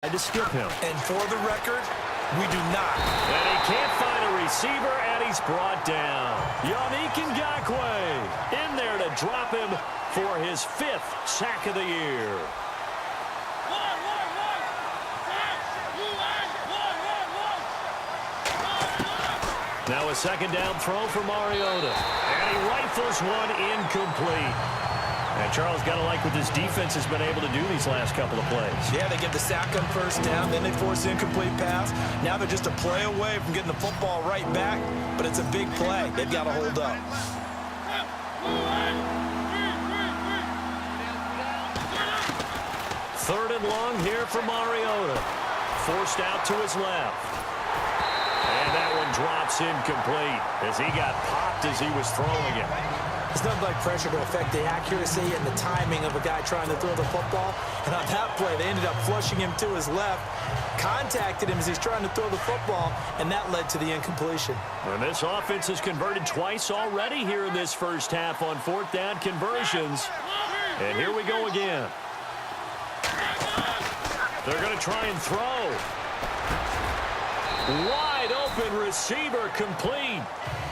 To skip him. And for the record, we do not. And he can't find a receiver, and he's brought down. Yannick Ngakoue in there to drop him for his 5th sack of the year. Now a second down throw for Mariota. And he rifles one incomplete. And Charles, got to like what this defense has been able to do these last couple of plays. Yeah, they get the sack on first down, then they force an incomplete pass. Now they're just a play away from getting the football right back, but it's a big play. They've got to hold up. Third and long here for Mariota. Forced out to his left. And that one drops incomplete as he got popped as he was throwing it. It's nothing like pressure to affect the accuracy and the timing of a guy trying to throw the football. And on that play, they ended up flushing him to his left, contacted him as he's trying to throw the football, and that led to the incompletion. And this offense has converted twice already here in this first half on 4th down conversions. And here we go again. They're going to try and throw. Wide open receiver complete.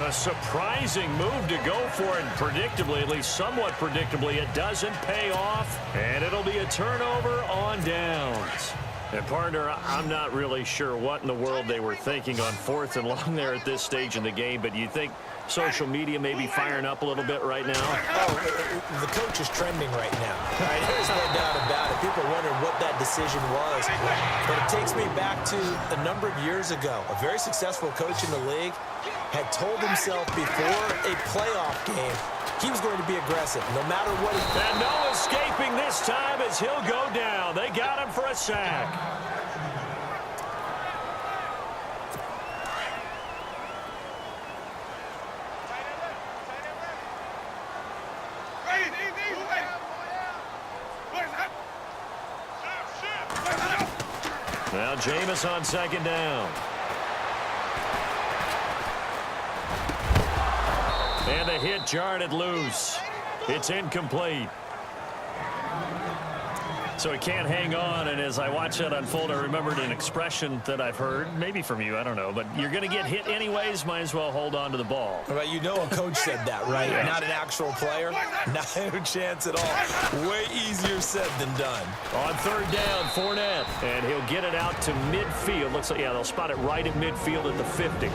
A surprising move to go for it. Predictably, at least somewhat predictably, it doesn't pay off. And it'll be a turnover on downs. And, partner, I'm not really sure what in the world they were thinking on 4th and long there at this stage in the game. But do you think social media may be firing up a little bit right now? Oh, the coach is trending right now. Right? There's no doubt about it. People are wondering what that decision was. But it takes me back to a number of years ago. A very successful coach in the league had told himself before a playoff game he was going to be aggressive, no matter what he... And no escaping this time as he'll go down. They got him for a sack. Now Jameis on second down. And the hit jarred it loose. It's incomplete. So he can't hang on, and as I watch that unfold, I remembered an expression that I've heard, maybe from you, I don't know, but you're going to get hit anyways, might as well hold on to the ball. Well, you know a coach said that, right? Yeah. Not an actual player. Not a chance at all. Way easier said than done. On third down, Fournette, and he'll get it out to midfield. Looks like, yeah, they'll spot it right at midfield at the 50.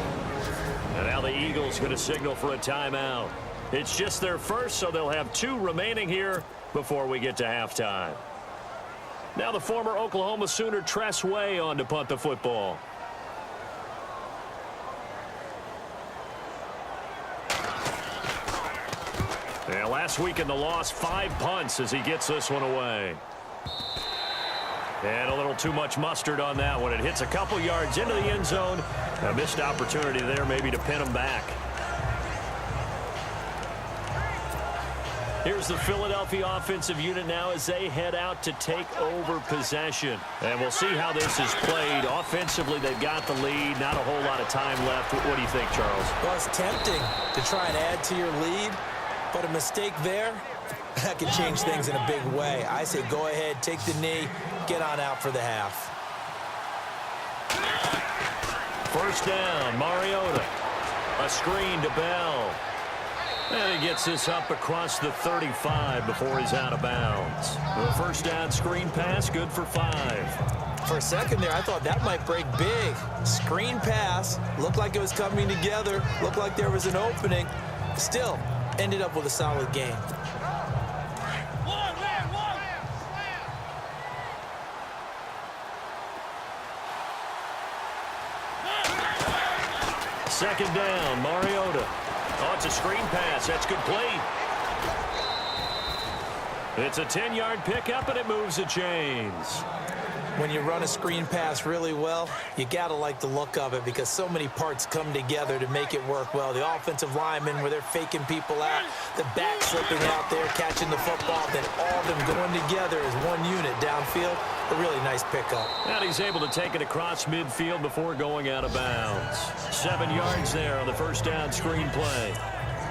And now the Eagles going to signal for a timeout. It's just their first, so they'll have 2 remaining here before we get to halftime. Now the former Oklahoma Sooner Tress Way on to punt the football. And last week in the loss, 5 punts as he gets this one away. And a little too much mustard on that one. It hits a couple yards into the end zone. A missed opportunity there maybe to pin him back. Here's the Philadelphia offensive unit now as they head out to take over possession. And we'll see how this is played. Offensively, they've got the lead. Not a whole lot of time left. What do you think, Charles? Well, it's tempting to try and add to your lead, but a mistake there, that can change things in a big way. I say go ahead, take the knee, get on out for the half. First down, Mariota. A screen to Bell. And he gets this up across the 35 before he's out of bounds. The first down screen pass, good for 5. For a second there, I thought that might break big. Screen pass, looked like it was coming together, looked like there was an opening. Still, ended up with a solid game. Second down, Mariota. Oh, it's a screen pass. That's complete. It's a 10-yard pickup, and it moves the chains. When you run a screen pass really well, you got to like the look of it because so many parts come together to make it work well. The offensive linemen, where they're faking people out, the back slipping out there, catching the football, then all of them going together as one unit downfield. A really nice pickup. And he's able to take it across midfield before going out of bounds. 7 yards there on the first down screen play.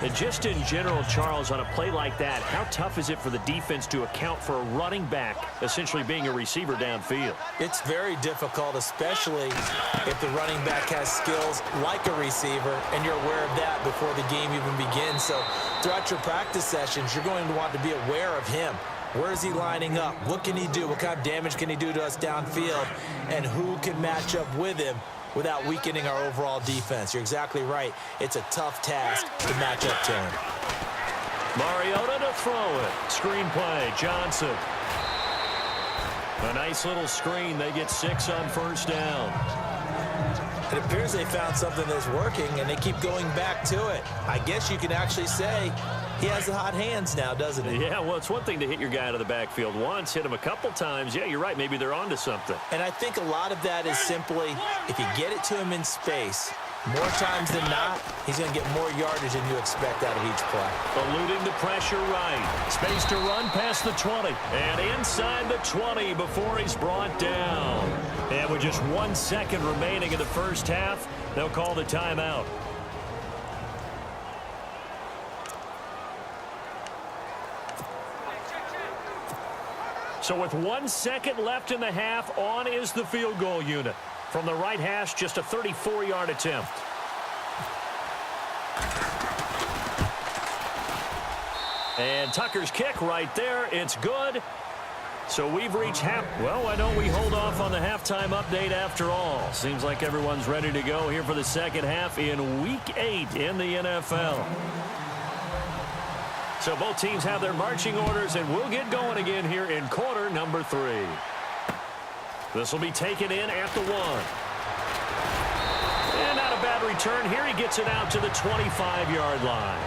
And just in general, Charles, on a play like that, how tough is it for the defense to account for a running back essentially being a receiver downfield? It's very difficult, especially if the running back has skills like a receiver, and you're aware of that before the game even begins. So throughout your practice sessions, you're going to want to be aware of him. Where is he lining up? What can he do? What kind of damage can he do to us downfield? And who can match up with him without weakening our overall defense? You're exactly right. It's a tough task to match up to him. Mariota to throw it. Screen play, Johnson. A nice little screen. They get 6 on first down. It appears they found something that's working, and they keep going back to it. I guess you can actually say he has the hot hands now, doesn't he? Yeah, well, it's one thing to hit your guy out of the backfield once, hit him a couple times. Yeah, you're right. Maybe they're onto something. And I think a lot of that is simply if you get it to him in space, more times than not, he's going to get more yardage than you expect out of each play. Eluding the pressure right. Space to run past the 20. And inside the 20 before he's brought down. And with just 1 second remaining in the first half, they'll call the timeout. So with 1 second left in the half, on is the field goal unit. From the right hash, just a 34-yard attempt. And Tucker's kick right there. It's good. So we've reached half. Well, why don't we hold off on the halftime update after all? Seems like everyone's ready to go here for the second half in Week 8 in the NFL. So both teams have their marching orders, and we'll get going again here in quarter number 3. This will be taken in at the 1. And not a bad return. Here he gets it out to the 25-yard line.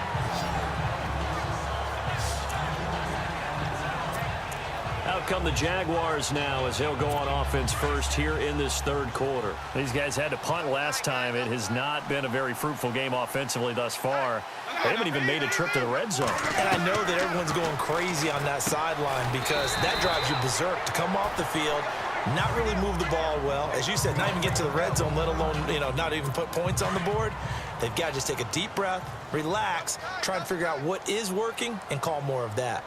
Out come the Jaguars now as he'll go on offense first here in this third quarter. These guys had to punt last time. It has not been a very fruitful game offensively thus far. They haven't even made a trip to the red zone. And I know that everyone's going crazy on that sideline because that drives you berserk to come off the field, not really move the ball well. As you said, not even get to the red zone, let alone, not even put points on the board. They've got to just take a deep breath, relax, try and figure out what is working, and call more of that.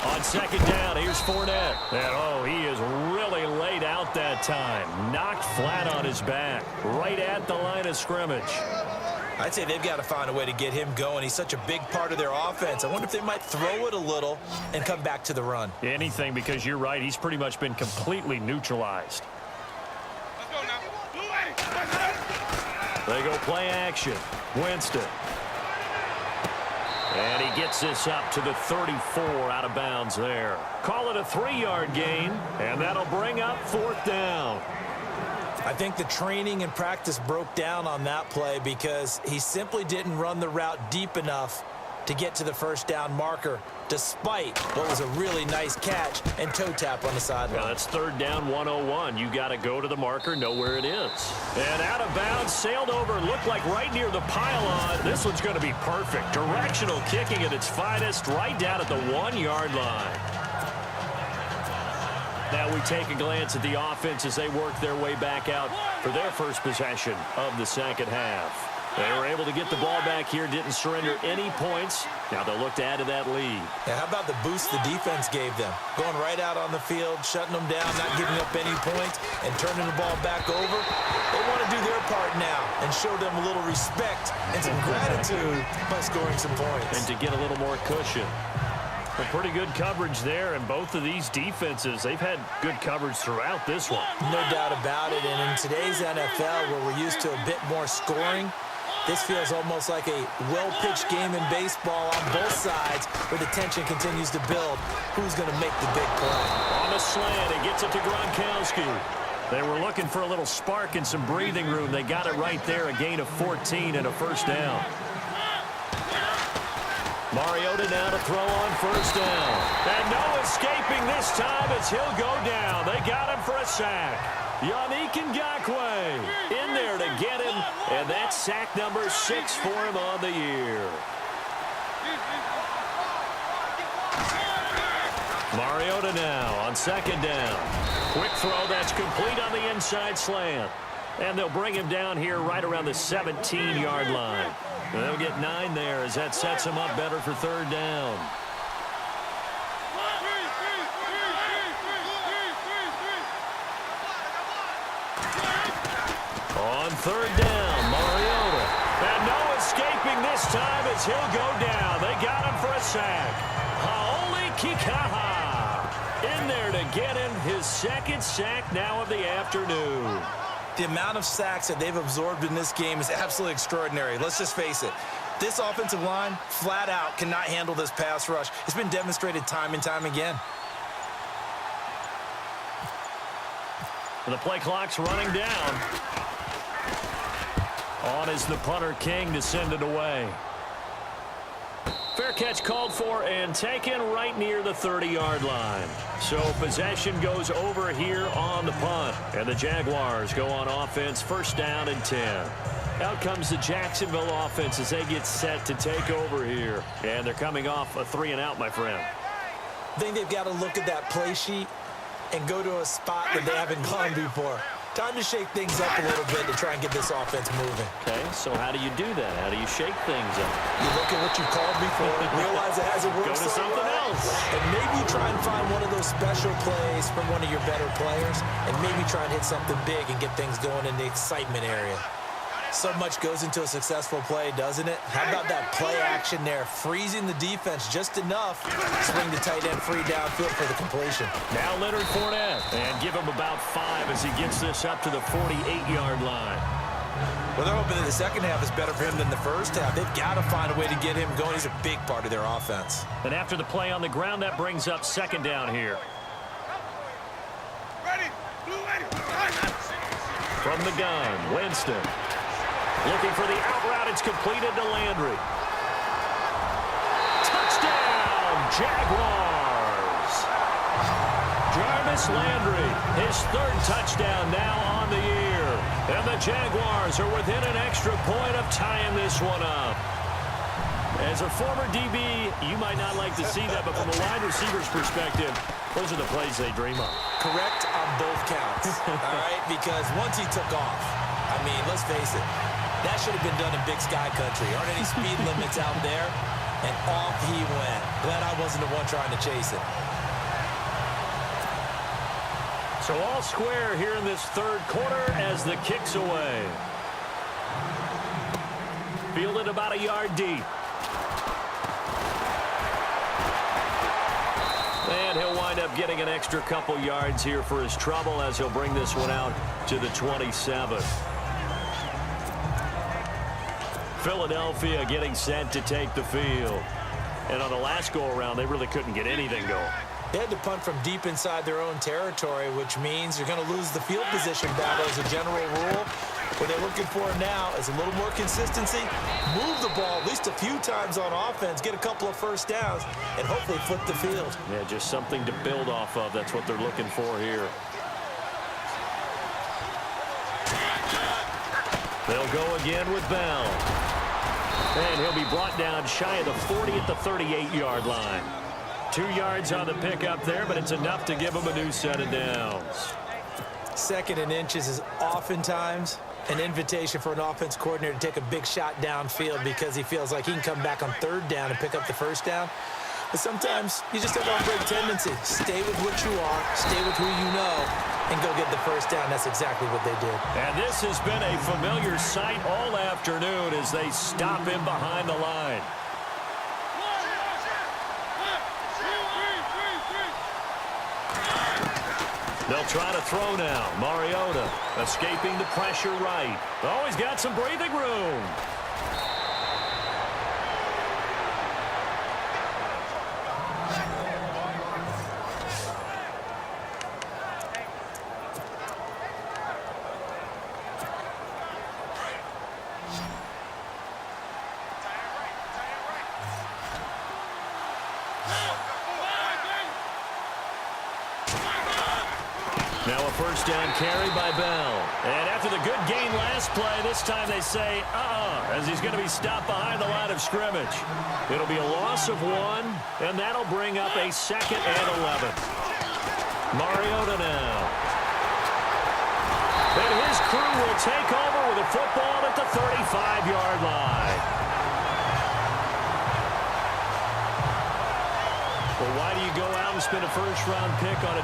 On second down, here's Fournette. And, he is really laid out that time. Knocked flat on his back, right at the line of scrimmage. I'd say they've got to find a way to get him going. He's such a big part of their offense. I wonder if they might throw it a little and come back to the run. Anything, because you're right. He's pretty much been completely neutralized. They go play action. Winston. And he gets this up to the 34 out of bounds there. Call it a 3-yard gain, and that'll bring up 4th down. I think the training and practice broke down on that play because he simply didn't run the route deep enough to get to the first down marker, despite what was a really nice catch and toe tap on the sideline. Well, that's 3rd down 101. You got to go to the marker, know where it is. And out of bounds, sailed over, looked like right near the pylon. This one's going to be perfect. Directional kicking at its finest, right down at the 1-yard line. Now we take a glance at the offense as they work their way back out for their first possession of the second half. They were able to get the ball back here, didn't surrender any points. Now they'll look to add to that lead. Yeah, how about the boost the defense gave them? Going right out on the field, shutting them down, not giving up any points, and turning the ball back over. They want to do their part now and show them a little respect and some gratitude by scoring some points. And to get a little more cushion. Well, pretty good coverage there, and both of these defenses, they've had good coverage throughout this one. No doubt about it, and in today's NFL, where we're used to a bit more scoring, this feels almost like a well-pitched game in baseball on both sides where the tension continues to build. Who's going to make the big play? On the slant, he gets it to Gronkowski. They were looking for a little spark and some breathing room. They got it right there, a gain of 14 and a first down. Mariota now to throw on first down. And no escaping this time as he'll go down. They got him for a sack. Yannick Ngakoue in there to get him, and that's sack number 6 for him on the year. Mariota now on second down. Quick throw that's complete on the inside slant. And they'll bring him down here right around the 17-yard line. And they'll get 9 there as that sets him up better for third down. On third down, Mariota. And no escaping this time as he'll go down. They got him for a sack. Haoli Kikaha in there to get him his second sack now of the afternoon. The amount of sacks that they've absorbed in this game is absolutely extraordinary. Let's just face it. This offensive line, flat out, cannot handle this pass rush. It's been demonstrated time and time again. The play clock's running down. On is the punter, King, to send it away. Fair catch called for and taken right near the 30-yard line. So possession goes over here on the punt. And the Jaguars go on offense, first down and 10. Out comes the Jacksonville offense as they get set to take over here. And they're coming off a 3-and-out, my friend. I think they've got to look at that play sheet and go to a spot that they haven't gone before. Time to shake things up a little bit to try and get this offense moving. Okay, so how do you do that? How do you shake things up? You look at what you called before, realize it hasn't worked. Go to something else. And maybe try and find one of those special plays from one of your better players, and maybe try and hit something big and get things going in the excitement area. So much goes into a successful play, doesn't it? How about that play action there, freezing the defense just enough, swing the tight end free downfield for the completion. Now Leonard Fournette, and give him about 5 as he gets this up to the 48-yard line. Well, they're hoping that the second half is better for him than the first half. They've got to find a way to get him going. He's a big part of their offense. And after the play on the ground, that brings up second down here. From the gun, Winston. Looking for the out route. It's completed to Landry. Touchdown, Jaguars. Jarvis Landry, his third touchdown now on the year. And the Jaguars are within an extra point of tying this one up. As a former DB, you might not like to see that, but from a wide receiver's perspective, those are the plays they dream of. Correct on both counts, all right? Because once he took off, I mean, let's face it, that should have been done in Big Sky Country. Aren't any speed limits out there? And off he went. Glad I wasn't the one trying to chase it. So all square here in this third quarter as the kick's away. Fielded about a yard deep. And he'll wind up getting an extra couple yards here for his trouble as he'll bring this one out to the 27. Philadelphia getting set to take the field. And on the last go-around, they really couldn't get anything going. They had to punt from deep inside their own territory, which means you're going to lose the field position battle as a general rule. What they're looking for now is a little more consistency, move the ball at least a few times on offense, get a couple of first downs, and hopefully flip the field. Yeah, just something to build off of. That's what they're looking for here. They'll go again with Bell. And he'll be brought down shy of the 40 at the 38-yard line. 2 yards on the pickup there, but it's enough to give him a new set of downs. Second and inches is oftentimes an invitation for an offense coordinator to take a big shot downfield because he feels like he can come back on third down and pick up the first down. But sometimes you just have a break tendency. Stay with what you are, stay with who you know, and go get the first down. That's exactly what they did. And this has been a familiar sight all afternoon as they stop him behind the line. They'll try to throw now. Mariota escaping the pressure right. Oh, he's got some breathing room. Now a first down carry by Bell. And after the good gain last play, this time they say, as he's going to be stopped behind the line of scrimmage. It'll be a loss of 1, and that'll bring up a 2nd and 11. Mariota now. And here's crew will take over with a football at the 35-yard line. Well, why do you go out and spend a first-round pick on a